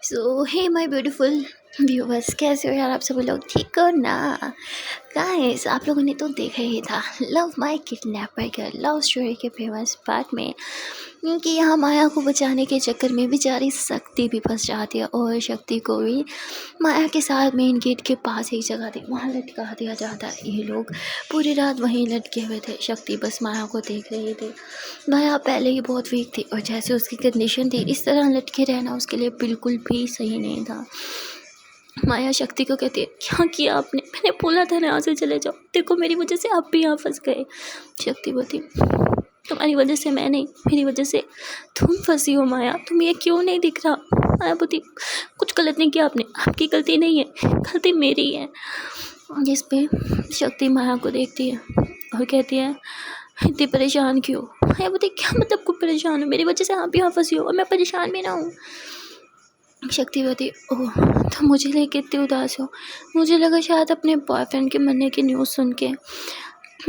So hey my beautiful viewers, कैसे हो यार आप सभी लोग? ठीक हो ना? गाइस, आप लोगों ने तो देखा ही था लव माय किडनैपर के लव स्टोरी के फेमस पार्ट में कि यहाँ माया को बचाने के चक्कर में बेचारी शक्ति भी फंस जाती है और शक्ति को भी माया के साथ मेन गेट के पास एक जगह थी वहाँ लटका दिया जाता है। ये लोग पूरी रात वहीं लटके हुए थे। शक्ति बस माया को देख रही थी। माया पहले ही बहुत वीक थी और जैसे उसकी कंडीशन थी इस तरह लटके रहना उसके लिए बिल्कुल भी सही नहीं था। माया शक्ति को कहती है, क्या किया आपने? मैंने बोला था ना यहाँ से चले जाओ, देखो मेरी वजह से आप भी यहाँ फंस गए। शक्ति बोलती, तुम्हारी वजह से मैं नहीं, मेरी वजह से तुम फंसी हो माया, तुम्हें ये क्यों नहीं दिख रहा? माया बोलती, कुछ गलत नहीं किया आपने, आपकी गलती नहीं है, गलती मेरी है। जिस पे शक्ति माया को देखती है और कहती है, इतनी परेशान क्यों? माया बोलती, क्या मतलब को परेशान हो? मेरी वजह से आप यहाँ फंसी हो और मैं परेशान भी ना हूँ। शक्तिवती, ओह तो मुझे लेके इतनी उदास हो? मुझे लगा शायद अपने बॉयफ्रेंड के मरने की न्यूज़ सुन के।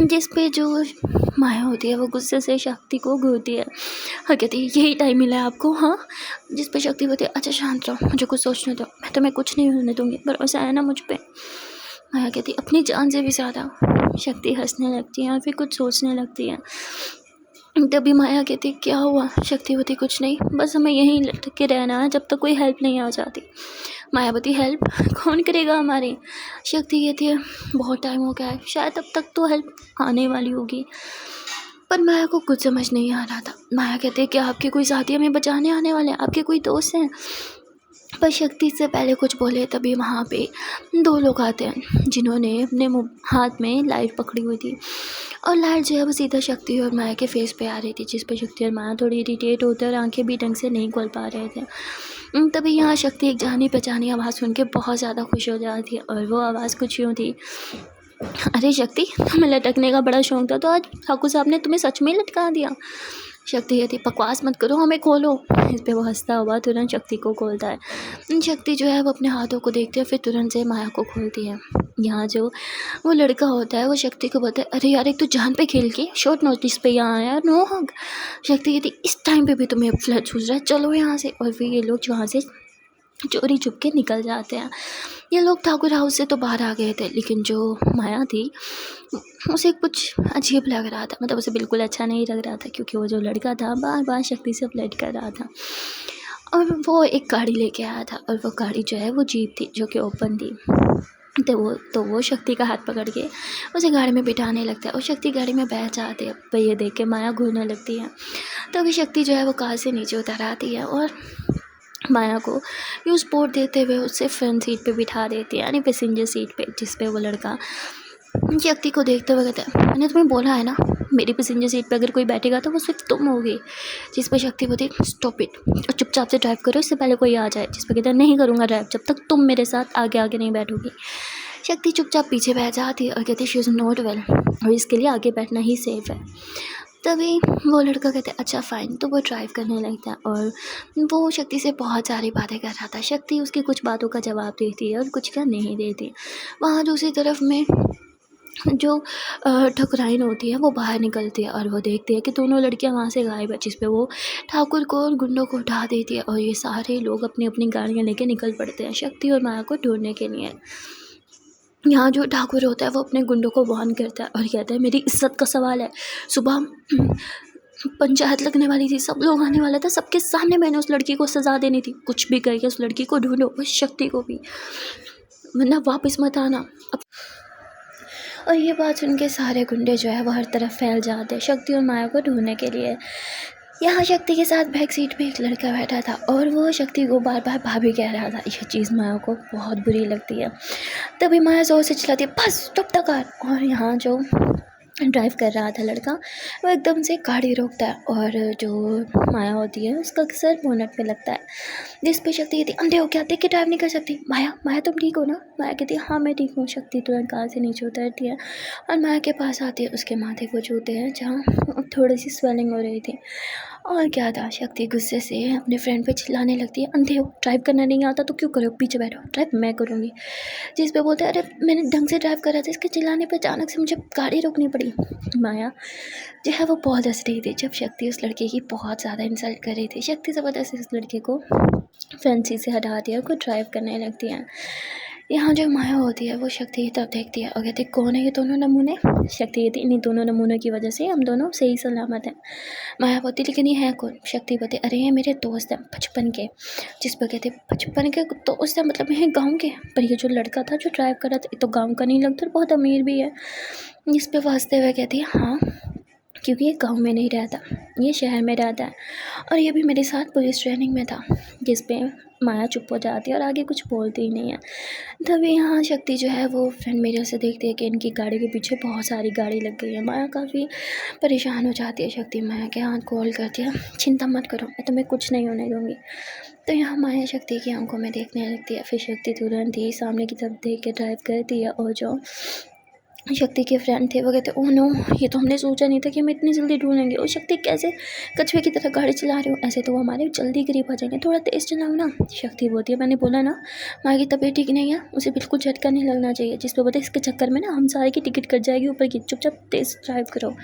जिस पे जो माया होती है वो गुस्से से शक्ति को घूरती है और कहती है, यही टाइम मिला है आपको? हाँ। जिस पे शक्ति बोलती है, अच्छा शांत रहो, मुझे कुछ सोचने दो, मैं तुम्हें कुछ नहीं होने दूंगी, भरोसा है ना मुझ पे? माया कहती, अपनी जान से भी ज़्यादा। शक्ति हंसने लगती है और फिर कुछ सोचने लगती है। तभी माया कहती, क्या हुआ? शक्ति होती, कुछ नहीं, बस हमें यहीं लटक के रहना है जब तक कोई हेल्प नहीं आ जाती। मायावती, हेल्प कौन करेगा हमारी? शक्ति कहती है, बहुत टाइम हो गया है, शायद अब तक तो हेल्प आने वाली होगी। पर माया को कुछ समझ नहीं आ रहा था। माया कहती है, क्या आपके कोई साथी हमें बचाने आने वाले हैं? आपके कोई दोस्त हैं? पर शक्ति से पहले कुछ बोले तभी वहाँ पे दो लोग आते हैं जिन्होंने अपने हाथ में लाइट पकड़ी हुई थी और लाइट जो है वो सीधा शक्ति और माया के फेस पे आ रही थी, जिस पर शक्ति और माया थोड़ी इरिटेट होते और आंखें भी ढंग से नहीं खोल पा रहे थे। तभी यहाँ शक्ति एक जानी पहचानी आवाज़ सुन के बहुत ज़्यादा खुश हो जाती है और वो आवाज़ कुछ यूँ थी, अरे शक्ति, तुम्हें लटकने का बड़ा शौक था तो आज ठाकुर साहब ने तुम्हें सच में लटका दिया। शक्ति कहती, बकवास मत करो, हमें खोलो। इस पे वो हंसता हुआ तुरंत शक्ति को खोलता है। शक्ति जो है वो अपने हाथों को देखती है फिर तुरंत से माया को खोलती है। यहाँ जो वो लड़का होता है वो शक्ति को बोलता है, अरे यार एक तो जान पे खेल के शॉर्ट नोटिस पे यहाँ आया, नो हग। शक्ति कहती, इस टाइम पे भी तुम्हें फ्लड सूझ रहा है, चलो यहाँ से। और फिर ये लोग वहाँ से चोरी चुप के निकल जाते हैं। ये लोग ठाकुर हाउस से तो बाहर आ गए थे, लेकिन जो माया थी उसे कुछ अजीब लग रहा था, मतलब उसे बिल्कुल अच्छा नहीं लग रहा था क्योंकि वो जो लड़का था बार बार शक्ति से फ्लर्ट कर रहा था। और वो एक गाड़ी लेके आया था और वो गाड़ी जो है वो जीप थी जो कि ओपन थी। तो वो शक्ति का हाथ पकड़ के उसे गाड़ी में बिठाने लगता है और शक्ति गाड़ी में बैठ जाती है। पर ये देख के माया घूरने लगती है। तो अभी शक्ति जो है वो कार से नीचे उतर आती है और माया को यूँ सपोर्ट देते हुए उससे फ्रंट सीट पे बिठा देती है, यानी पैसेंजर सीट पे, जिस पे वो लड़का शक्ति को देखते हुए कहता है, मैंने तुम्हें बोला है ना मेरी पैसेंजर सीट पे अगर कोई बैठेगा तो वो सिर्फ तुम होगी। जिस पर शक्ति बोलती, स्टॉप इट, और चुपचाप से ड्राइव करो, इससे पहले कोई आ जाए। जिस पर कहता है, नहीं करूँगा ड्राइव जब तक तुम मेरे साथ आगे आगे नहीं बैठोगी। शक्ति चुपचाप पीछे बैठ जाती है और कहती है, शी इज़ नॉट वेल, और इसके लिए आगे बैठना ही सेफ है। तभी वो लड़का कहता है, अच्छा फ़ाइन। तो वो ड्राइव करने लगता है और वो शक्ति से बहुत सारी बातें कर रहा था। शक्ति उसकी कुछ बातों का जवाब देती है और कुछ का नहीं देती। वहाँ दूसरी तरफ में जो ठकुराइन होती है वो बाहर निकलती है और वो देखती है कि दोनों लड़कियां वहाँ से गायब है, जिस पे वो ठाकुर को और गुंडों को उठा देती है और ये सारे लोग अपनी अपनी गाड़ियाँ लेके निकल पड़ते हैं शक्ति और माया को ढूंढने के लिए। यहाँ जो ठाकुर होता है वो अपने गुंडों को वार्न करता है और कहता है, मेरी इज्जत का सवाल है, सुबह पंचायत लगने वाली थी, सब लोग आने वाला था, सबके सामने मैंने उस लड़की को सज़ा देनी थी, कुछ भी करके उस लड़की को ढूंढो, उस शक्ति को भी, वरना वापस मत आना। और ये बात सुन के सारे गुंडे जो है वो हर तरफ फैल जाते हैं शक्ति और माया को ढूंढने के लिए। यहाँ शक्ति के साथ बैक सीट पे एक लड़का बैठा था और वो शक्ति को बार बार भाभी कह रहा था। यह चीज़ माया को बहुत बुरी लगती है। तभी माया जोर से चिल्लाती है, बस स्टॉप द कार। और यहाँ जो ड्राइव कर रहा था लड़का वो एकदम से गाड़ी रोकता है और जो माया होती है उसका सर बोनट पे लगता है। जिस पे शक्ति कहती, अंधे हो क्या, देख के ड्राइव नहीं कर सकती? माया, माया तुम ठीक हो ना? माया कहती है, हाँ मैं ठीक हूँ। शक्ति तुरंत कार से नीचे उतरती है और माया के पास आती है, उसके माथे को छूते हैं जहाँ थोड़ी सी स्वेलिंग हो रही थी। और क्या था, शक्ति गुस्से से अपने फ्रेंड पे चिल्लाने लगती है, अंधे हो, ड्राइव करना नहीं आता तो क्यों करो, पीछे बैठो, ड्राइव मैं करूँगी। जिस पे बोलते हैं, अरे मैंने ढंग से ड्राइव करा था, इसके चिल्लाने पे अचानक से मुझे गाड़ी रोकनी पड़ी। माया जो है वो बहुत हंस रही थी जब शक्ति उस लड़के की बहुत ज़्यादा इंसल्ट कर रही थी। शक्ति ज़बरदस्ती उस लड़के को फैंसी से हटाती है और खुद ड्राइव करने लगती है। यहाँ जो माया होती है वो शक्ति की तरफ देखती है और कहती है कौन है ये दोनों नमूने। शक्ति कहती है इन्हीं दोनों नमूनों की वजह से हम दोनों सही सलामत हैं। माया बोलती लेकिन ये है कौन। शक्ति बोलती अरे ये मेरे दोस्त हैं बचपन के। जिस पर कहते बचपन के दोस्त हैं मतलब ये गाँव के। पर ये जो लड़का था जो ड्राइव कर रहा था ये तो गाँव का नहीं लगता, बहुत अमीर भी है। जिस पर हंसते हुए कहती है हाँ क्योंकि ये गांव में नहीं रहता, ये शहर में रहता है और ये भी मेरे साथ पुलिस ट्रेनिंग में था। जिस पे माया चुप हो जाती है और आगे कुछ बोलती ही नहीं है। तभी यहाँ शक्ति जो है वो फ्रेंड मेरे से देखती है कि इनकी गाड़ी के पीछे बहुत सारी गाड़ी लग गई है। माया काफ़ी परेशान हो जाती है। शक्ति माया के हाथ कॉल करती है चिंता मत करो मैं तुम्हें कुछ नहीं होने दूँगी। तो यहाँ माया शक्ति की आंखों में देखने लगती है। फिर शक्ति तुरंत ही सामने की तरफ देख के ड्राइव करती है और जो शक्ति के फ्रेंड थे वो कहते ओह नो ये तो हमने सोचा नहीं था कि हम इतनी जल्दी ढूंढेंगे। और शक्ति कैसे कछुए की तरह गाड़ी चला रहे हो, ऐसे तो वो हमारे जल्दी करीब आ जाएंगे, थोड़ा तेज़ चलाओ ना। शक्ति बोलती है मैंने बोला ना माँ की तबीयत ठीक नहीं है, उसे बिल्कुल झटका नहीं लगना चाहिए। जिस पर बोलते इसके चक्कर में ना हम सारे की टिकट कट जाएगी ऊपर की, चुपचाप तेज़ ड्राइव करो।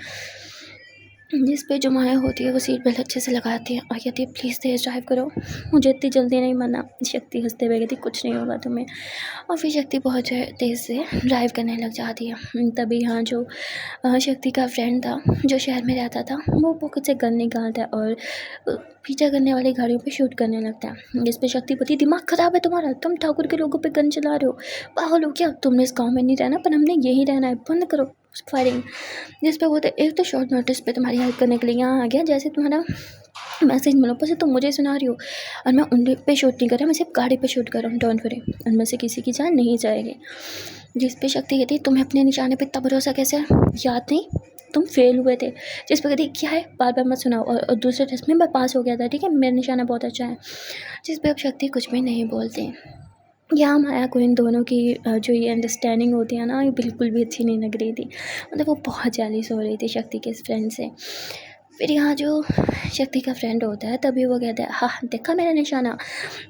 जिस पे जो माया होती है वो सीट बेल्ट अच्छे से लगाती है और कहती है प्लीज़ तेज़ ड्राइव करो, मुझे इतनी जल्दी नहीं मरना। शक्ति हंसते हुए कहती कुछ नहीं होगा तुम्हें। और फिर शक्ति बहुत तेज़ से ड्राइव करने लग जाती है। तभी यहाँ जो शक्ति का फ्रेंड था जो शहर में रहता था वो पॉकेट से गन निकालता है और पीछा करने वाली गाड़ियों पे शूट करने लगता है। जिस पे शक्ति बोलती दिमाग ख़राब है तुम्हारा, तुम ठाकुर के लोगों पे गन चला रहे हो, पागल हो क्या, तुमने इस गाँव में नहीं रहना पर हमने यहीं रहना है, बंद करो फायरिंग। जिस पे बोलते एक तो शॉर्ट नोटिस पे तुम्हारी हेल्प करने के लिए यहाँ आ गया, जैसे तुम्हारा मैसेज मिला ऊपर से तुम मुझे सुना रही हो और मैं उन पे शूट नहीं कर रहा, मैं सिर्फ गाड़ी पे शूट कर रहा हूँ, डोंट वरी, उनमें से किसी की जान नहीं जाएगी। जिस पे शक्ति कहती है तुम्हें अपने निशाने पे इतना भरोसा कैसे है, याद नहीं तुम फेल हुए थे। जिस पे कहती क्या है बार बार मत सुनाओ, और दूसरे टेस्ट में मैं पास हो गया था, ठीक है मेरा निशाना बहुत अच्छा है। जिस पे अब शक्ति कुछ भी नहीं बोलती। यहाँ माया को इन दोनों की जो ये अंडरस्टैंडिंग होती है ना ये बिल्कुल भी अच्छी नहीं लग रही थी। मतलब वो बहुत जेलस हो रही थी शक्ति के इस फ्रेंड से। फिर यहाँ जो शक्ति का फ्रेंड होता है तभी वो कहता है हाँ देखा मेरा निशाना,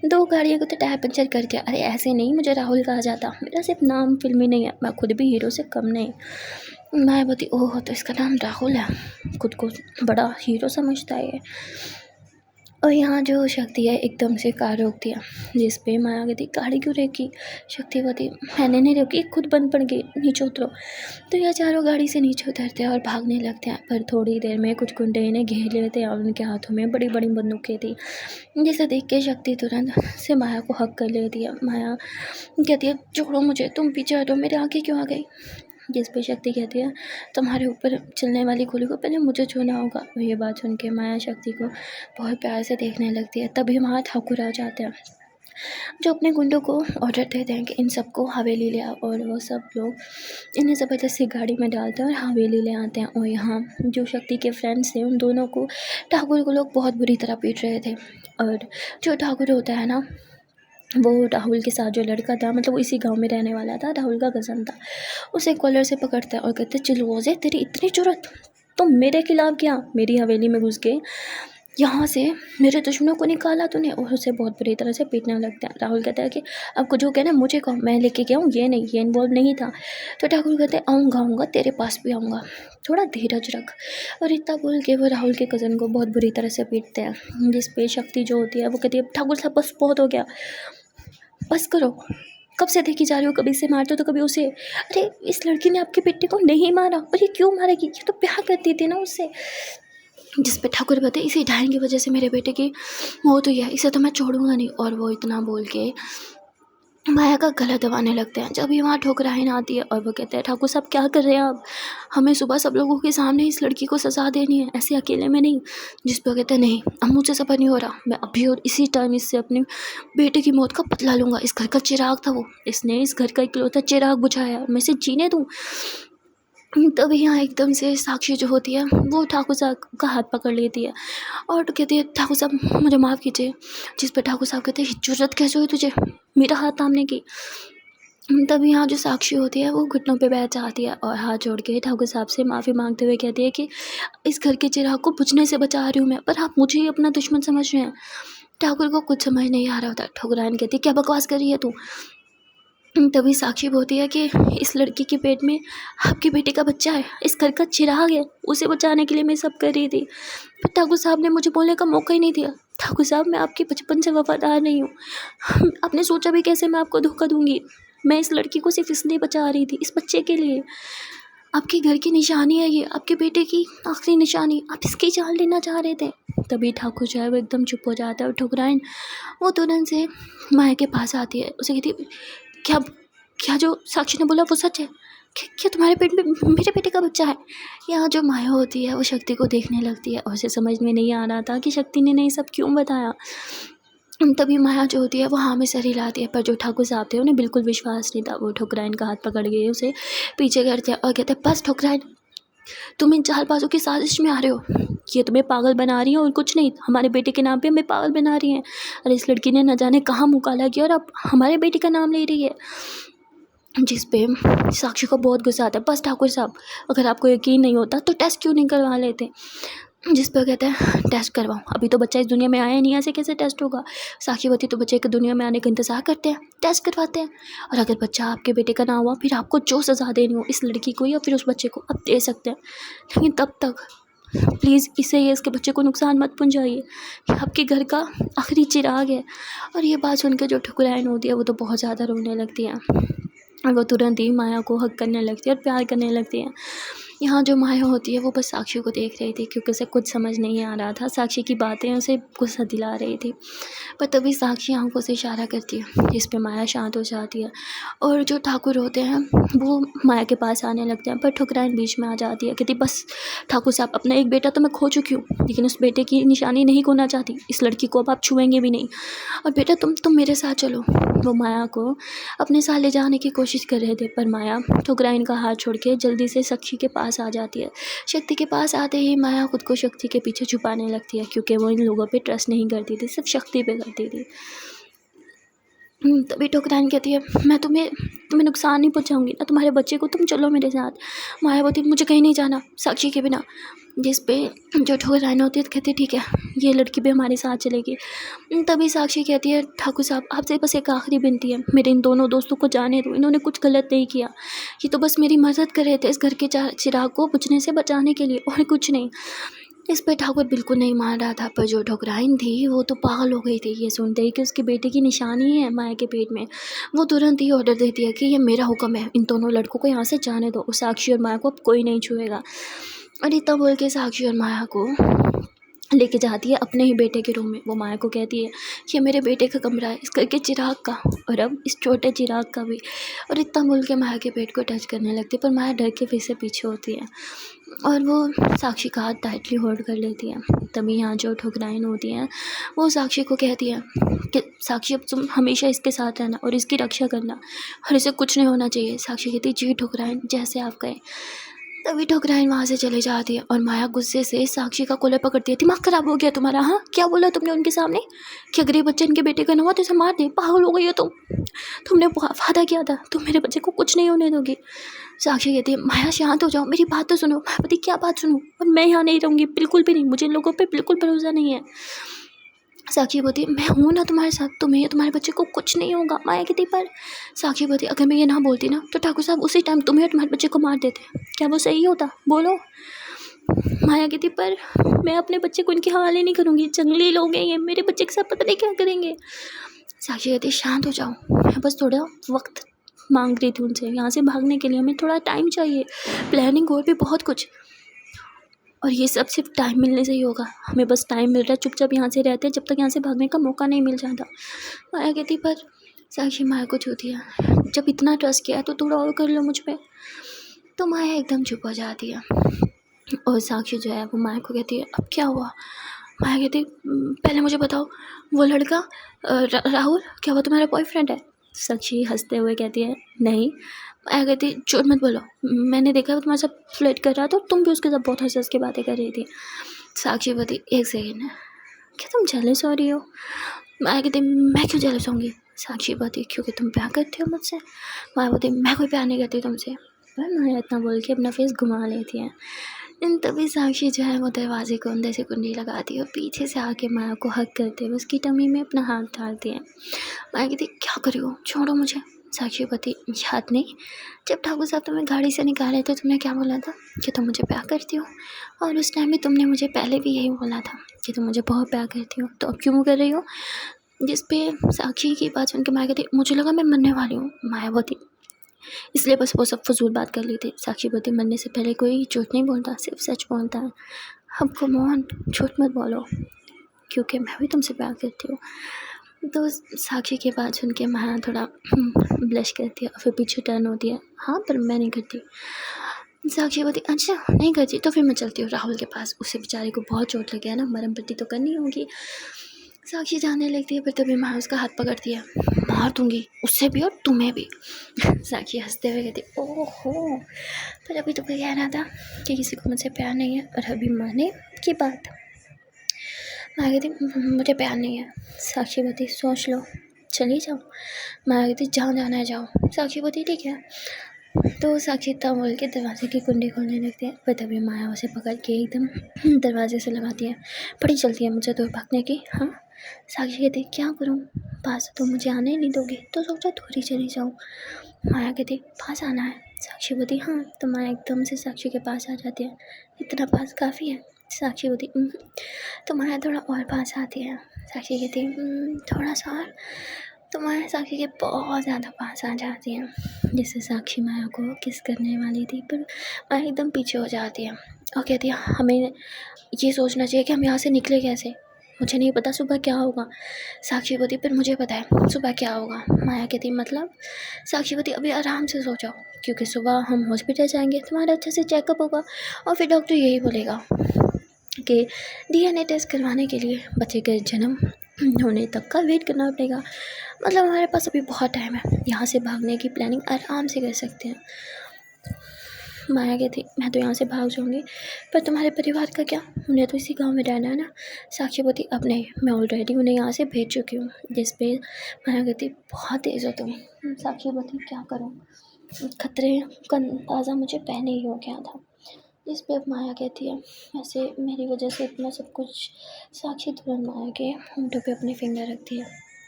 2 गाड़ियों को तो टायर पंचर कर दिया। अरे ऐसे नहीं मुझे राहुल कहा जाता, मेरा सिर्फ नाम फिल्मी नहीं है, मैं खुद भी हीरो से कम नहीं। मैं बोलती ओह तो इसका नाम राहुल है, खुद को बड़ा हीरो समझता है ये। और यहाँ जो शक्ति है एकदम से कार रोक दिया। जिस पे माया कहती गाड़ी क्यों रोकी। शक्ति बोलती मैंने नहीं रोकी, खुद बंद पड़ गई, नीचे उतरो। तो यह चारों गाड़ी से नीचे उतरते हैं और भागने लगते हैं। पर थोड़ी देर में कुछ गुंडे इन्हें घेर लेते हैं और उनके हाथों में बड़ी बड़ी बंदूकें थी। जिसे देख के शक्ति तुरंत से माया को हक कर लेती है। माया कहती है छोड़ो मुझे, तुम पीछे हटो, मेरे आगे क्यों आ गई। जिस पे शक्ति कहती है तुम्हारे ऊपर चलने वाली गोली को पहले मुझे छूना होगा। और ये बात सुन के माया शक्ति को बहुत प्यार से देखने लगती है। तभी वहाँ ठाकुर आ जाते हैं जो अपने गुंडों को ऑर्डर देते हैं कि इन सबको हवेली ले आओ। और वो सब लोग इन्हें ज़बरदस्ती गाड़ी में डालते हैं और हवेली ले आते हैं। और यहाँ जो शक्ति के फ्रेंड्स थे उन दोनों को ठाकुर को लोग बहुत बुरी तरह पीट रहे थे। और जो ठाकुर होता है ना वो राहुल के साथ जो लड़का था, मतलब वो इसी गांव में रहने वाला था, राहुल का कज़न था, उसे कॉलर से पकड़ता है और कहते चिलवोज़े तेरी इतनी जरूरत, तुम मेरे खिलाफ क्या मेरी हवेली में घुस गए, यहाँ से मेरे दुश्मनों को निकाला तूने। और उसे बहुत बुरी तरह से पीटने लगता है। राहुल कहता है कि अब कुछ हो कहना मुझे कहो, मैं लेके गया हूँ, ये नहीं, ये इन्वॉल्व नहीं था। तो ठाकुर कहते हैं आऊँगा तेरे पास भी आऊँगा, थोड़ा धीरज रख। और इतना बोल के वो राहुल के कज़न को बहुत बुरी तरह से पीटते हैं। जिस पे शक्ति जो होती है वो कहती है ठाकुर साहब बस बहुत हो गया, बस करो, कब से देखी जा रही हो, कभी इसे मारते हो तो कभी उसे। अरे इस लड़की ने आपके बेटे को नहीं मारा, और ये क्यों मारेगी, ये तो प्यार करती थी ना उससे। जिस पे ठाकुर बताए इसी डायन की वजह से मेरे बेटे की मौत हुई है, इसे तो मैं छोड़ूंगा नहीं। और वो इतना बोल के माया का गला दबाने लगते हैं। जब ये वहाँ ठोकराइन आती है और वो कहते हैं ठाकुर साहब क्या कर रहे हैं आप, हमें सुबह सब लोगों के सामने इस लड़की को सजा देनी है, ऐसे अकेले में नहीं। जिस पर कहते हैं नहीं अब मुझसे सफ़र नहीं हो रहा, मैं अभी और इसी टाइम इससे अपने बेटे की मौत का बदला लूँगा। इस घर का चिराग था वो, इसने इस घर का इकलौता चिराग बुझाया, मैं इसे जीने दूँ। तभी यहाँ एकदम से साक्षी जो होती है वो ठाकुर साहब का हाथ पकड़ लेती है और कहती है ठाकुर साहब मुझे माफ़ कीजिए। जिस पर ठाकुर साहब कहते हैं जरूरत कैसे हुई तुझे मेरा हाथ थामने की। तभी यहाँ जो साक्षी होती है वो घुटनों पे बैठ जाती है और हाथ जोड़ के ठाकुर साहब से माफ़ी मांगते हुए कहती है कि इस घर के चिराग को बुझने से बचा रही हूँ मैं, पर आप मुझे ही अपना दुश्मन समझ रहे हैं। ठाकुर को कुछ समझ नहीं आ रहा होता। ठकुराइन कहती है क्या बकवास कर रही है तू। तभी साक्षी बोलती है कि इस लड़की के पेट में आपके बेटे का बच्चा है, इस घर का चिराग है, उसे बचाने के लिए मैं सब कर रही थी, पर ठाकुर साहब ने मुझे बोलने का मौका ही नहीं दिया। ठाकुर साहब मैं आपके बचपन से वफादार नहीं हूँ, आपने सोचा भी कैसे मैं आपको धोखा दूंगी। मैं इस लड़की को सिर्फ इसलिए बचा रही थी, इस बच्चे के लिए। आपके घर की निशानी है ये, आपके बेटे की आखिरी निशानी, आप इसकी जान लेना चाह रहे थे। तभी ठाकुर जो है वो एकदम चुप हो जाता है और ठुकराइन वो तुरंत से माया के पास आती है। उसे कहती क्या क्या जो साक्षी ने बोला वो सच है? क्या तुम्हारे पेट में मेरे बेटे का बच्चा है? यहाँ जो माया होती है वो शक्ति को देखने लगती है और उसे समझ में नहीं आ रहा था कि शक्ति ने नहीं सब क्यों बताया। तभी माया जो होती है वो हाँ में सर हिलाती है, पर जो ठाकुर साहब थे उन्हें बिल्कुल विश्वास नहीं था। वो ठुकराइन का हाथ पकड़ गए उसे पीछे करते हैं और कहते हैं बस ठुकराइन, तुम इन चालबाजों की साजिश में आ रहे हो, ये तुम्हें पागल बना रही है और कुछ नहीं। हमारे बेटे के नाम पे हमें पागल बना रही हैं। और इस लड़की ने न जाने कहाँ मुँह काला किया और अब हमारे बेटे का नाम ले रही है। जिस पे साक्षी को बहुत गुस्सा आता है। बस ठाकुर साहब, अगर आपको यकीन नहीं होता तो टेस्ट क्यों नहीं करवा लेते? जिस पर कहते हैं टेस्ट करवाऊँ, अभी तो बच्चा इस दुनिया में आया नहीं, ऐसे कैसे टेस्ट होगा? साक्षीवती तो बच्चे के दुनिया में आने का इंतज़ार करते हैं, टेस्ट करवाते हैं। और अगर बच्चा आपके बेटे का ना हुआ फिर आपको जो सज़ा देनी हो इस लड़की को या फिर उस बच्चे को आप दे सकते हैं, लेकिन तब तक प्लीज़ इसे या इसके बच्चे को नुकसान मत पहुँचाइए। ये आपके घर का आखिरी चिराग है। और ये बात सुनकर जो ठुकराइन होती है वो तो बहुत ज़्यादा रोने लगती है और वो तुरंत ही माया को हक करने लगती है और प्यार करने लगती है। यहाँ जो माया होती है वो बस साक्षी को देख रही थी क्योंकि उसे कुछ समझ नहीं आ रहा था। साक्षी की बातें उसे गुस्सा दिला रही थी, पर तभी साक्षी आंखों से इशारा करती है जिस पे माया शांत हो जाती है। और जो ठाकुर होते हैं वो माया के पास आने लगते हैं, पर ठुकराइन बीच में आ जाती है, कहती बस ठाकुर साहब, अपना एक बेटा तो मैं खो चुकी हूँ लेकिन उस बेटे की निशानी नहीं खोना चाहती। इस लड़की को अब आप छुएंगे भी नहीं। और बेटा तुम मेरे साथ चलो। वो माया को अपने साथ ले जाने की कोशिश कर रहे थे, पर माया ठुकराइन का हाथ छोड़ के जल्दी से साक्षी के पास आ जाती है। शक्ति के पास आते ही माया खुद को शक्ति के पीछे छुपाने लगती है क्योंकि वो इन लोगों पे ट्रस्ट नहीं करती थी, सिर्फ शक्ति पे करती थी। तभी ठुकराइन कहती है मैं तुम्हें नुकसान नहीं पहुंचाऊंगी ना तुम्हारे बच्चे को, तुम चलो मेरे साथ। माया बोलती मुझे कहीं नहीं जाना साक्षी के बिना। जिस पे जो ठुकराइन होती है कहती ठीक है, ये लड़की भी हमारे साथ चलेगी। तभी साक्षी कहती है ठाकुर साहब, आपसे बस एक आखिरी विनती है, मेरे इन दोनों दोस्तों को जाने दो, इन्होंने कुछ गलत नहीं किया। ये तो बस मेरी मदद कर रहे थे इस घर के चिराग को बुझने से बचाने के लिए, और कुछ नहीं। इस पर ठाकुर बिल्कुल नहीं मान रहा था, पर जो ठुकराइन थी वो तो पागल हो गई थी ये सुनते ही कि उसके बेटे की निशानी है माया के पेट में। वो तुरंत ही ऑर्डर देती है कि ये मेरा हुक्म है, इन दोनों लड़कों को यहाँ से जाने दो, साक्षी और माया को अब कोई नहीं छुएगा। और इतना बोल के साक्षी और माया को लेके जाती है अपने ही बेटे के रूम में। वो माया को कहती है ये मेरे बेटे का कमरा है, इस घर के चिराग का और अब इस छोटे चिराग का भी। और इतना बोल के माया के पेट को टच करने लगती है, पर माया डर के फिर से पीछे होती है और वो साक्षी का हाथ टाइटली होल्ड कर लेती है। तभी यहाँ जो ठुकराइन होती हैं वो साक्षी को कहती है कि साक्षी अब तुम हमेशा इसके साथ रहना और इसकी रक्षा करना और इसे कुछ नहीं होना चाहिए। साक्षी कहती जी ठुकराइन, जैसे आप कहें। तभी ठुकराइन वहाँ से चले जाती है और माया गुस्से से साक्षी का कॉलर पकड़ती है। दिमाग खराब हो गया तुम्हारा? हाँ, क्या बोला तुमने उनके सामने कि अगर ये बच्चे इनके बेटे का ना हुआ तो इसे मार दे? पागल हो गई हो तुमने वादा किया था तुम मेरे बच्चे को कुछ नहीं होने दोगी। साक्षी कहती है माया शांत हो जाओ, मेरी बात तो सुनो। मायावती क्या बात सुनो? और मैं यहाँ नहीं रहूँगी, बिल्कुल भी नहीं, मुझे इन लोगों पर बिल्कुल भरोसा नहीं है। साक्षी बोलती मैं हूँ ना तुम्हारे साथ, तुम्हें तुम्हारे बच्चे को कुछ नहीं होगा। माया कहती पर साक्षी बोलती अगर मैं ये ना बोलती ना तो ठाकुर साहब उसी टाइम तुम्हें और तुम्हारे बच्चे को मार देते, क्या वो सही होता? बोलो। माया कहती पर मैं अपने बच्चे को इनके हवाले नहीं करूँगी, जंगली लोग हैं ये, मेरे बच्चे के साथ पता नहीं क्या करेंगे। साक्षी कहती शांत हो जाओ, मैं बस थोड़ा वक्त मांग रही थी उनसे, यहाँ से भागने के लिए हमें थोड़ा टाइम चाहिए, प्लानिंग और भी बहुत कुछ, और ये सब सिर्फ टाइम मिलने से ही होगा। हमें बस टाइम मिल रहा है, चुपचाप यहाँ से रहते हैं जब तक यहाँ से भागने का मौका नहीं मिल जाता। माया कहती पर साक्षी माया को छूती है, जब इतना ट्रस्ट किया तो थोड़ा और कर लो मुझ पर। तो माया एकदम चुप हो जाती है और साक्षी जो है वो माया को कहती है अब क्या हुआ? माया कहती पहले मुझे बताओ वो लड़का राहुल, क्या वो तुम्हारा बॉयफ्रेंड है? साक्षी हंसते हुए कहती है नहीं। माया कहती झूठ मत बोलो, मैंने देखा वो तुम्हारे साथ फ्लर्ट कर रहा था, तुम भी उसके साथ बहुत हंस के बातें कर रही थी। साक्षी बोलती एक सेकेंड, क्या तुम जेलस हो रही हो? माया कहती मैं क्यों जेलस होंगी? साक्षी बोलती क्योंकि तुम प्यार करती हो मुझसे। माया बोलती मैं कोई प्यार नहीं करती तुमसे। माया इतना बोल के अपना फेस घुमा लेती है। तभी साक्षी जो है वो दरवाजे को अंदर से कुंडी लगाती है और पीछे से आके माया को हक करते हुए उसकी टमी में अपना हाथ डालती है। माया कहती क्या कर रही हो, छोड़ो मुझे। साक्षी बोलती याद नहीं, जब ठाकुर साहब तुम्हें गाड़ी से निकाले थे तुमने क्या बोला था कि तुम मुझे प्यार करती हो, और उस टाइम भी तुमने मुझे पहले भी यही बोला था कि तुम मुझे बहुत प्यार करती हो, तो अब क्यों कर रही हो। जिस पे साक्षी की बात सुन के माया कहती मुझे लगा मैं मरने वाली हूँ। माया बोलती इसलिए बस वो सब फजूल बात कर ली थी। साक्षी बोलती मरने से पहले कोई झूठ नहीं बोलता, सिर्फ सच बोलता है। अब कम ऑन, झूठ मत बोलो क्योंकि मैं भी तुमसे प्यार करती हूँ। तो साक्षी की बात सुन के माया थोड़ा ब्लश करती है और फिर पीछे टर्न होती है। हाँ पर मैं नहीं करती। साक्षी बोलती अच्छा नहीं करती तो फिर मैं चलती हूँ राहुल के पास, उसे बेचारे को बहुत चोट लगी है ना, मरम पट्टी तो करनी होगी। साक्षी जाने लगती है, पर तभी माया उसका हाथ पकड़ती है, मार दूंगी उससे भी और तुम्हें भी। साक्षी हंसते हुए कहती ओहो, पर अभी तो कह रहा था कि किसी को मुझसे प्यार नहीं है, और अभी माने की बात। माया कहती मुझे प्यार नहीं है। साक्षी बोलती सोच लो, चली जाओ। माया कहती जहाँ जाना है जाओ। साक्षी बोलती ठीक है। तो साक्षी तब बोल के दरवाजे की कुंडी खोलने लगती है, पर तभी माया उसे पकड़ के एकदम दरवाजे से लगाती है। बड़ी चलती है मुझे तो भागने की। हाँ साक्षी कहती क्या करूँ, पास तो मुझे आने नहीं दोगे तो सोचा थोड़ी चली जाऊँ। माया कहती पास आना है। साक्षी बोलती हाँ। तो माया एकदम से साक्षी के पास आ जाती है, इतना पास काफ़ी है। साक्षी बोलती तो माया थोड़ा और पास आती है। साक्षी कहती थोड़ा सा और। तो माया साक्षी के बहुत ज़्यादा पास आ जाती है, जिससे साक्षी माया को किस करने वाली थी, पर माया एकदम पीछे हो जाती है और कहती है हमें ये सोचना चाहिए कि हम यहाँ से निकले कैसे, मुझे नहीं पता सुबह क्या होगा। साक्षी बोलती पर मुझे पता है सुबह क्या होगा। माया कहती मतलब। साक्षी बोलती अभी आराम से सो जाओ, क्योंकि सुबह हम हॉस्पिटल जाएंगे, तुम्हारा अच्छे से चेकअप होगा, और फिर डॉक्टर यही बोलेगा कि डीएनए टेस्ट करवाने के लिए बच्चे के जन्म होने तक का वेट करना पड़ेगा। मतलब हमारे पास अभी बहुत टाइम है, यहाँ से भागने की प्लानिंग आराम से कर सकते हैं। माया कहती मैं तो यहाँ से भाग जाऊँगी, पर तुम्हारे परिवार का क्या, उन्हें तो इसी गांव में रहना है ना। साक्षी बोलती अब नहीं, मैं ऑलरेडी उन्हें यहाँ से भेज चुकी हूँ। जिस पे माया कहती बहुत तेज़ हो तुम। साक्षी बोलती क्या करूँ, खतरे का अंदाज़ा मुझे पहले ही हो गया था। इस पे माया कहती है वैसे मेरी वजह से इतना सब कुछ। साक्षी तुरंत माया के होंठों पे अपने फिंगर रखती है।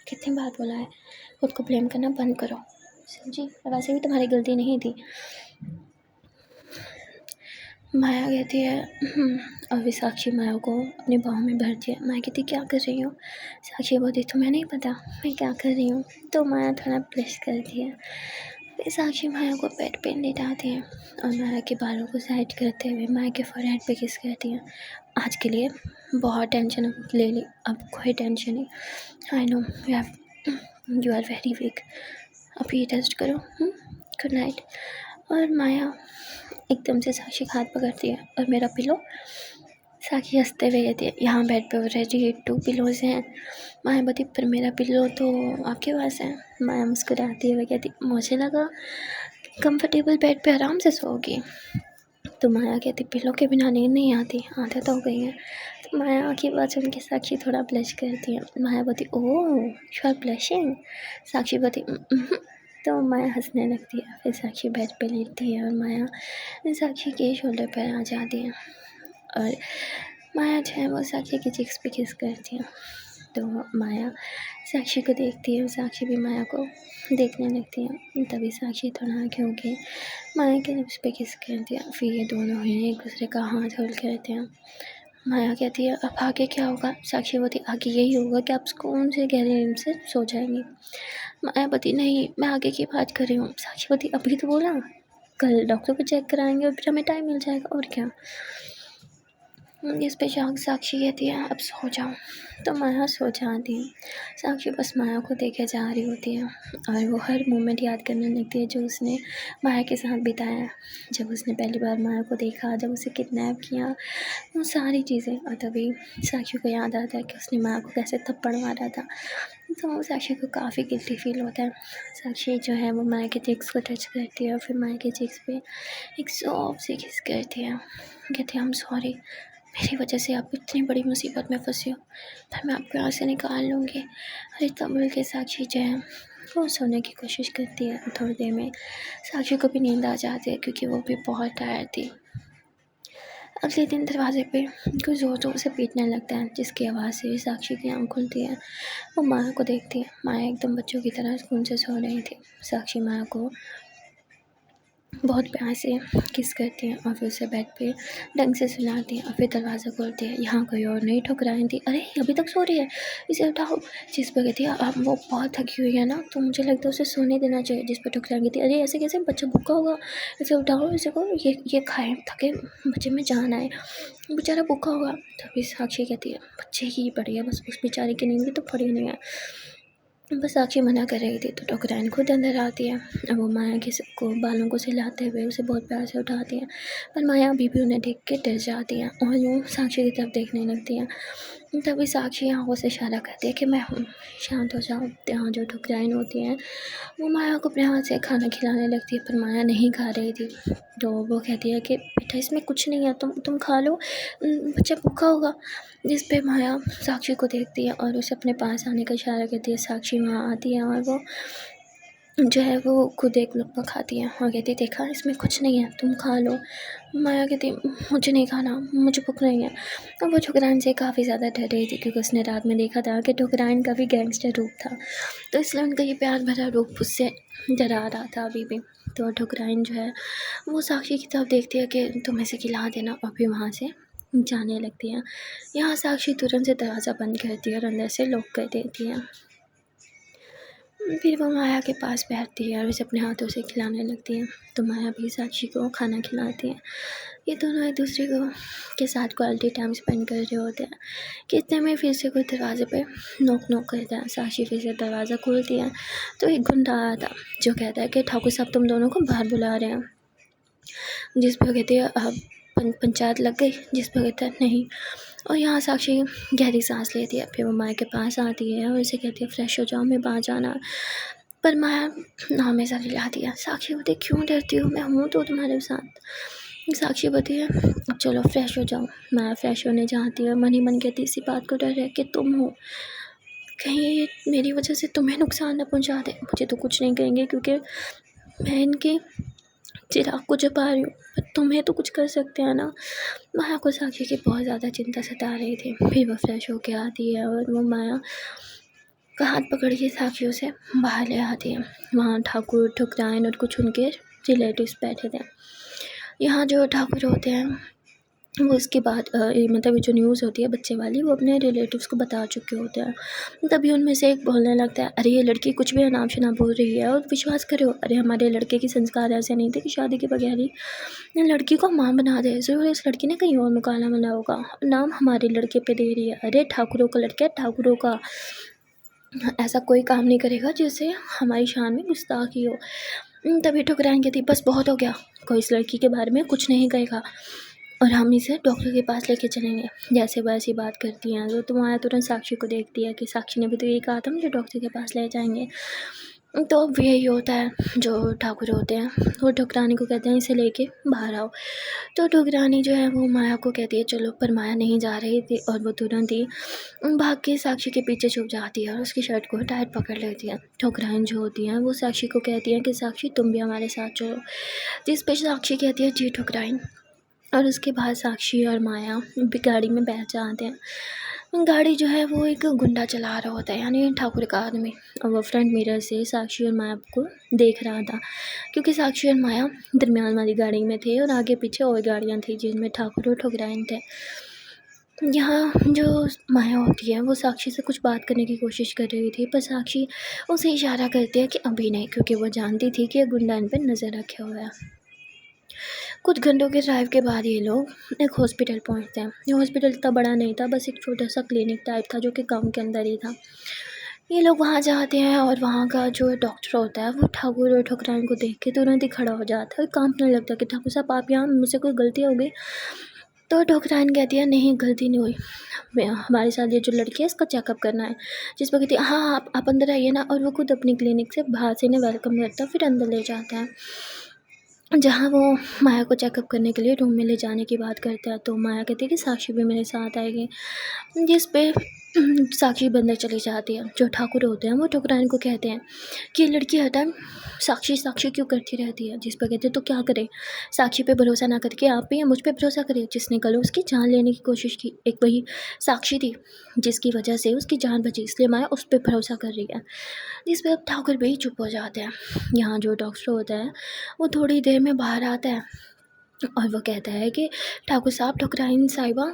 कितनी बार बोला है खुद को ब्लेम करना बंद करो, समझी, वैसे भी तुम्हारी गलती नहीं थी। माया कहती है और भी साक्षी माया को अपनी बाहों में भरती है। माया कहती क्या कर रही हो। साक्षी बोलती तुम्हें नहीं पता मैं क्या कर रही हूँ। तो माया थोड़ा ब्लश करती है। फिर साक्षी माया को बेड पे लेटाती है और माया के बालों को साइड करते हुए माया के फोरहेड पे किस करती है। आज के लिए बहुत टेंशन ले ली, अब कोई टेंशन नहीं। I know you are very weak, अब ये टेस्ट करो। Good night. और माया एकदम से साक्षी का हाथ पकड़ती है और मेरा पिलो। साक्षी हंसते हुए कहती है यहाँ बेड पे ऑलरेडी 2 पिलोज हैं। माया बोलती पर मेरा पिलो तो आपके पास है। माया मुस्कुराती हुए कहती मुझे लगा कंफर्टेबल बेड पे आराम से सोओगी। तो माया कहती पिलो के बिना नींद नहीं आती, आदत हो गई है। तो माया की बात सुन के साक्षी थोड़ा ब्लश करती है। माया बोलती ओह यू आर ब्लशिंग। साक्षी बोलती तो माया हंसने लगती है। फिर साक्षी बेड पे लेटती है और माया साक्षी के शोल्डर पर आ जाती है और माया जो है वो साक्षी की चिक्स पे किस करती है। तो माया साक्षी को देखती है, साक्षी भी माया को देखने लगती है। तभी साक्षी थोड़ा आगे होके माया के लिप्स पे किस करती है। फिर ये दोनों ही एक दूसरे का हाथ होल्ड करते हैं। माया कहती है अब आगे क्या होगा। साक्षी बोलती आगे यही होगा कि आप सुकून से गहरे नींद से सो जाएंगी। माया बोलती नहीं मैं आगे की बात कर रही हूँ। साक्षी बोलती अभी तो बोला, कल डॉक्टर को चेक कराएंगे और फिर हमें टाइम मिल जाएगा और क्या। इस पे साक्षी कहती है अब सो जाओ। तो माया सो जाती है। साक्षी बस माया को देखे जा रही होती है और वो हर मोमेंट याद करने लगती है जो उसने माया के साथ बिताया, जब उसने पहली बार माया को देखा, जब उसे किडनैप किया, वो सारी चीज़ें। और तभी साक्षी को याद आता है कि उसने माया को कैसे थप्पड़ मारा था। तो साक्षी को काफ़ी गिल्टी फील होता है। साक्षी जो है वो माया के चिक्स को टच करती है और फिर माया के चिक्स पे एक सॉफ्ट सी किस करती है। कहती है आई एम सॉरी, मेरी वजह से आप इतनी बड़ी मुसीबत में फंसे हो, पर मैं आपको यहाँ से निकाल लूँगी। और इतना बोल के साक्षी जो है वो सोने की कोशिश करती है। थोड़ी देर में साक्षी को भी नींद आ जाती है क्योंकि वो भी बहुत टायर्ड थी। अगले दिन दरवाजे पे कोई ज़ोर ज़ोर से पीटने लगता है, जिसकी आवाज़ से साक्षी की आँख खुलती है। वो माया को देखती है। माया एकदम बच्चों की तरह सुकून से सो रही थी। साक्षी माया को बहुत प्यार से किस करती हैं और फिर उसे बेड पे ढंग से सुलाती हैं और फिर दरवाज़ा खोलती है। यहाँ कोई और नहीं ठुकराई थी। अरे अभी तक सो रही है, इसे उठाओ। जिस पर कहती है अब वो बहुत थकी हुई है ना, तो मुझे लगता है उसे सोने देना चाहिए। जिस पर ठुकराई थी, अरे ऐसे कैसे, बच्चा भूखा होगा, इसे उठाओ, इसे को ये खाए ताकि बच्चे में जान आए, बेचारा भूखा होगा। तभी साक्षी कहती है बच्चे ही पड़ी है, बस उस बेचारे की नींद भी तो पड़ी नहीं है। बस साक्षी मना कर रही थी तो ठुकराइन खुद अंदर आती है। अब वो माया के को बालों को सहलाते हुए उसे बहुत प्यार से उठाती है, पर माया अभी भी उन्हें देख के डर जाती है और वो साक्षी की तरफ देखने लगती है। तभी साक्षी आँखों से इशारा करती है कि मैं हूँ, शांत हो जाओ। यहाँ जो ठुकराइन होती है वो माया को अपने हाथ से खाना खिलाने लगती है, पर माया नहीं खा रही थी। तो वो कहती है कि बेटा इसमें कुछ नहीं है, तुम खा लो, बच्चा भूखा होगा। जिस पे माया साक्षी को देखती है और उसे अपने पास आने का इशारा करती है। साक्षी वहाँ आती है और वो जो है वो खुद एक लुक़्मा खाती है और कहती है देखा इसमें कुछ नहीं है, तुम खा लो। माया कहती मुझे नहीं खाना, मुझे भूख नहीं है। और वो ठुकराइन से काफ़ी ज़्यादा डर रही थी, क्योंकि उसने रात में देखा था कि ठुकराइन काफ़ी गैंगस्टर रूप था, तो इसलिए उनका ये प्यार भरा रूप उससे डरा रहा था अभी भी। तो ठुकराइन जो है वो साक्षी की तरफ देखती है कि तुम इसे खिला देना, और फिर वहाँ से जाने लगती है। यहाँ साक्षी तुरंत से दरवाज़ा बंद करती है और अंदर से लॉक कर देती है। फिर वो माया के पास बैठती है और उसे अपने हाथों से खिलाने लगती है। तो माया भी साक्षी को खाना खिलाती है। ये दोनों एक दूसरे को के साथ क्वालिटी टाइम स्पेंड कर रहे होते हैं कि इतने में फिर से कोई दरवाजे पे नॉक नॉक करता है। साक्षी फिर से दरवाज़ा खोलती है तो एक गुंडा आया था जो कहता है कि ठाकुर साहब तुम दोनों को बाहर बुला रहे हैं। जिस पर कहती है अब पंचायत लग गई, जिस पर कहता है नहीं। और यहाँ साक्षी गहरी सांस लेती है। फिर वो माया के पास आती है और उसे कहती है फ्रेश हो जाओ, मैं बाहर जाना। पर माया हमेशा रिलाती है, साक्षी बोलती क्यों डरती हो, मैं हूँ तो तुम्हारे साथ। साक्षी बोलती है अब चलो फ्रेश हो जाओ। माया फ्रेश होने जाती है, मन ही मन कहती इसी बात को डर है कि तुम हो, कहीं मेरी वजह से तुम्हें नुकसान न पहुँचा दे। मुझे तो कुछ नहीं कहेंगे क्योंकि मैं इनके चिराग को जपा रही हूँ, पर तुम्हें तो कुछ कर सकते हैं ना। माया को साक्षी की बहुत ज़्यादा चिंता सता रही थी। फिर वो फ्रेश होके आती है और वो माया का हाथ पकड़ के साक्षी उसे बाहर ले आती है। वहाँ ठाकुर ठुकराइन और कुछ उनके रिलेटिव्स बैठे थे। यहाँ जो ठाकुर होते हैं वो इसके बाद मतलब ये जो न्यूज़ होती है बच्चे वाली, वो अपने रिलेटिव्स को बता चुके होते हैं। तभी उनमें से एक बोलने लगता है अरे ये लड़की कुछ भी अनाप शनाप बोल रही है और विश्वास करो। अरे हमारे लड़के के संस्कार ऐसे नहीं थे कि शादी के बगैर ही लड़की को मां बना दे। ज़रूर इस लड़की ने कहीं और मुकाला बना होगा, नाम हमारे लड़के पे दे रही है। अरे ठाकुरों का लड़का है, ठाकुरों का, ऐसा कोई काम नहीं करेगा जिससे हमारी शान में गुस्ताखी हो। तभी ठुकराइन कहती बस बहुत हो गया, कोई इस लड़की के बारे में कुछ नहीं कहेगा और हम इसे डॉक्टर के पास लेके चलेंगे। जैसे वैसी बात करती हैं तो माया तुरंत साक्षी को देखती है कि साक्षी ने भी तो यही कहा था मुझे डॉक्टर के पास ले जाएंगे। तो अब यही होता है, जो ठाकुर होते हैं वो ठुकरानी को कहते हैं इसे लेके बाहर आओ। तो ठुकरानी जो है वो माया को कहती है चलो, पर माया नहीं जा रही थी और वो तुरंत ही भाग के साक्षी के पीछे छुप जाती है और उसकी शर्ट को टाइट पकड़ लेती है। ठुकराइन जो होती हैं वो साक्षी को कहती हैं कि साक्षी तुम भी हमारे साथ चलो। जिस पर साक्षी कहती है जी ठुकराइन। और उसके बाद साक्षी और माया भी गाड़ी में बैठ जाते हैं। गाड़ी जो है वो एक गुंडा चला रहा होता है, यानी ठाकुर का आदमी, और वो फ्रंट मिरर से साक्षी और माया को देख रहा था, क्योंकि साक्षी और माया दरमियान वाली गाड़ी में थे और आगे पीछे और गाड़ियाँ थी जिनमें ठाकुर और ठुकराइन थे। यहाँ जो माया होती है वो साक्षी से कुछ बात करने की कोशिश कर रही थी, पर साक्षी उसे इशारा करती है कि अभी नहीं, क्योंकि वो जानती थी कि गुंडा इन पर नज़र रखे हुआ है। कुछ घंटों के ड्राइव के बाद ये लोग एक हॉस्पिटल पहुंचते हैं। ये हॉस्पिटल इतना बड़ा नहीं था, बस एक छोटा सा क्लिनिक टाइप था जो कि गांव के अंदर ही था। ये लोग वहाँ जाते हैं और वहाँ का जो डॉक्टर होता है वो ठाकुर और ठुकराइन को देख के तुरंत ही खड़ा हो जाता है, कांपने लगता है कि ठाकुर साहब आप यहाँ, मुझसे कोई गलती हो गई। तो ठुकराइन कहती है नहीं गलती नहीं हुई, हमारे साथ ये जो लड़की है इसका चेकअप करना है। जिस पर कहती है हाँ आप अंदर आइए ना, और वो खुद अपनी क्लिनिक से बाहर से इन्हें वेलकम करता है, फिर अंदर ले जाता है जहाँ वो माया को चेकअप करने के लिए रूम में ले जाने की बात करता है। तो माया कहती है कि साक्षी भी मेरे साथ आएगी। जिस पे साक्षी बंदर चली जाती है। जो ठाकुर होते हैं वो ठुकराइन को कहते हैं कि ये लड़की हर टाइम साक्षी साक्षी क्यों करती रहती है। जिस पर कहते हैं तो क्या करे, साक्षी पे भरोसा ना करके आप भी मुझ पे भरोसा करिए, जिसने कल उसकी जान लेने की कोशिश की। एक वही साक्षी थी जिसकी वजह से उसकी जान बची, इसलिए माया उस पर भरोसा कर रही है। जिस पर अब ठाकुर भी चुप हो जाते हैं। यहाँ जो डॉक्टर होता है वो थोड़ी देर में बाहर आता है और वो कहता है कि ठाकुर साहब, ठुकराइन साहिबा,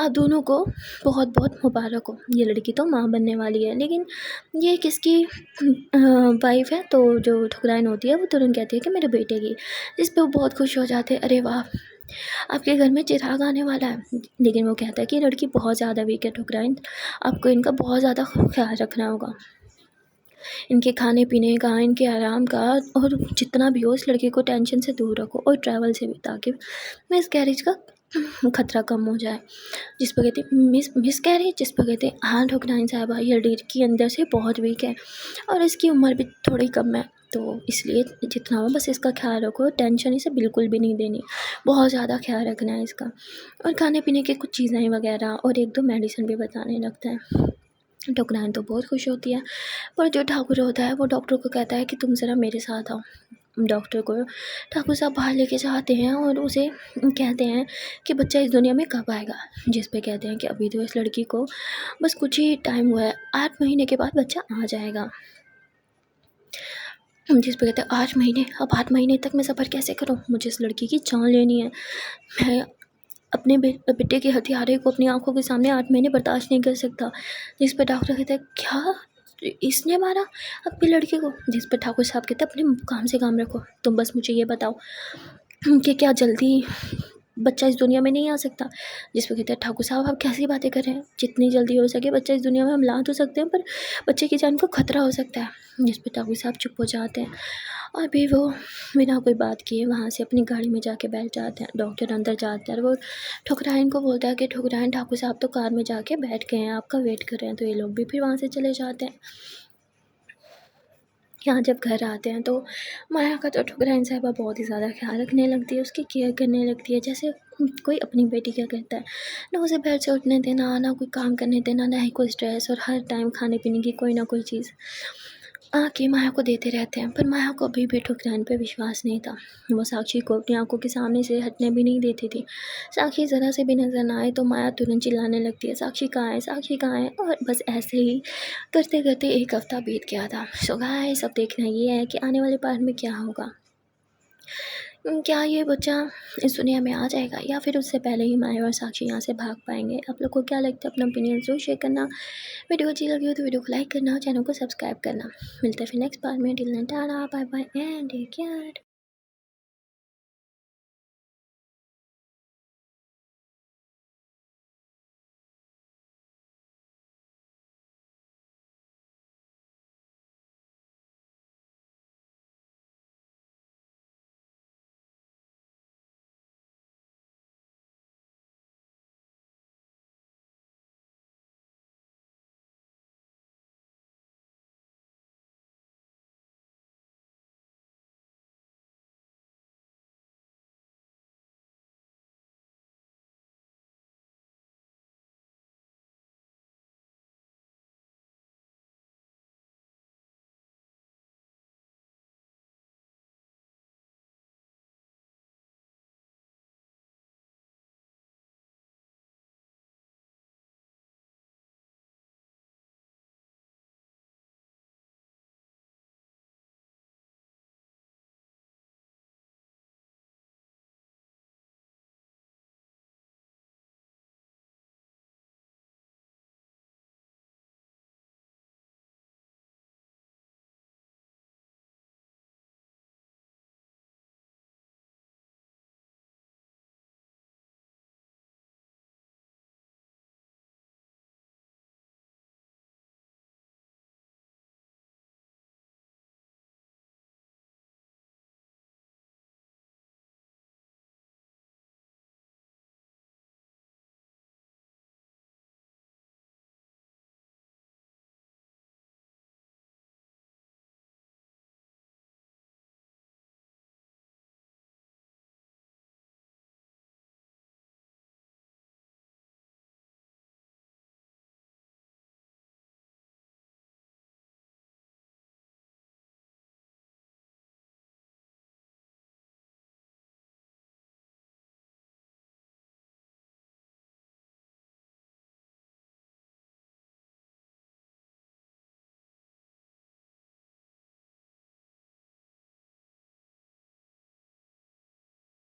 आप दोनों को बहुत बहुत मुबारक हो। ये लड़की तो माँ बनने वाली है, लेकिन ये किसकी वाइफ है। तो जो ठुकराइन होती है वो तुरंत कहती है कि मेरे बेटे की। जिस पे वो बहुत खुश हो जाते हैं, अरे वाह, आपके घर में चिराग आने वाला है। लेकिन वो कहता है कि ये लड़की बहुत ज़्यादा वीक है ठुकराइन, आपको इनका बहुत ज़्यादा ख्याल रखना होगा, इनके खाने पीने का, इनके आराम का, और जितना भी हो इस लड़के को टेंशन से दूर रखो और ट्रैवल से भी, ताकि मिस कैरेज का खतरा कम हो जाए। जिस पर कहते मिस कैरेज, जिस पर कहते हाँ ठुकराइन साहबा, ये लड़की अंदर से बहुत वीक है और इसकी उम्र भी थोड़ी कम है, तो इसलिए जितना हो बस इसका ख्याल रखो, टेंशन इसे बिल्कुल भी नहीं देनी, बहुत ज़्यादा ख्याल रखना है इसका। और खाने पीने की कुछ चीज़ें वगैरह और एक दो मेडिसिन भी बताने लगता है। ठुकराइन तो बहुत खुश होती है, पर जो ठाकुर होता है वो डॉक्टर को कहता है कि तुम ज़रा मेरे साथ आओ। डॉक्टर को ठाकुर साहब बाहर लेके जाते हैं और उसे कहते हैं कि बच्चा इस दुनिया में कब आएगा। जिस पे कहते हैं कि अभी तो इस लड़की को बस कुछ ही टाइम हुआ है, 8 महीने के बाद बच्चा आ जाएगा। जिस पे कहते हैं 8 महीने, अब 8 महीने तक मैं सफ़र कैसे करूँ, मुझे इस लड़की की जान लेनी है, मैं अपने बेटे के हत्यारे को अपनी आंखों के सामने 8 महीने बर्दाश्त नहीं कर सकता। जिस पर डॉक्टर कहता है क्या इसने मारा अपनी लड़के को। जिस पर ठाकुर साहब कहते हैं अपने काम से काम रखो, तुम बस मुझे ये बताओ कि क्या जल्दी बच्चा इस दुनिया में नहीं आ सकता। जिस पर कहते हैं ठाकुर साहब आप कैसी बातें कर रहे हैं, जितनी जल्दी हो सके बच्चा इस दुनिया में हम ला तो सकते हैं, पर बच्चे की जान को खतरा हो सकता है। जिस पर ठाकुर साहब चुप हो जाते हैं और भी वो बिना कोई बात किए वहाँ से अपनी गाड़ी में जाके बैठ जाते हैं। डॉक्टर अंदर जाता है और वो ठुकराइन को बोलता है कि ठुकराइन, ठाकुर साहब तो कार में जाके बैठ गए हैं, आपका वेट कर रहे हैं। तो ये लोग भी फिर वहाँ से चले जाते हैं। यहाँ जब घर आते हैं तो माया का तो ठुकराइन साहिबा बहुत ही ज़्यादा ख्याल रखने लगती है, उसकी केयर करने लगती है जैसे कोई अपनी बेटी क्या करता है। ना उसे बेड से उठने देना, ना कोई काम करने देना, ना ही कोई स्ट्रेस, और हर टाइम खाने पीने की कोई ना कोई चीज़ आके माया को देते रहते हैं। पर माया को अभी भी ठुकराइन पे विश्वास नहीं था। वो साक्षी को अपनी आंखों के सामने से हटने भी नहीं देती थी। साक्षी ज़रा से भी नज़र ना आए तो माया तुरंत चिल्लाने लगती है, साक्षी कहाँ है, साक्षी कहाँ है। और बस ऐसे ही करते करते एक हफ़्ता बीत गया था। सो गाइस, अब देखना ये है कि आने वाले पार्ट में क्या होगा। क्या ये बच्चा इस दुनिया में आ जाएगा या फिर उससे पहले ही माया और साक्षी यहाँ से भाग पाएंगे। आप लोग को क्या लगता है, अपना ओपिनियन ज़रूर शेयर करना। वीडियो अच्छी लगी हो तो वीडियो को लाइक करना, चैनल को सब्सक्राइब करना। मिलते हैं फिर नेक्स्ट पार्ट में। Till then tata, bye bye and take care.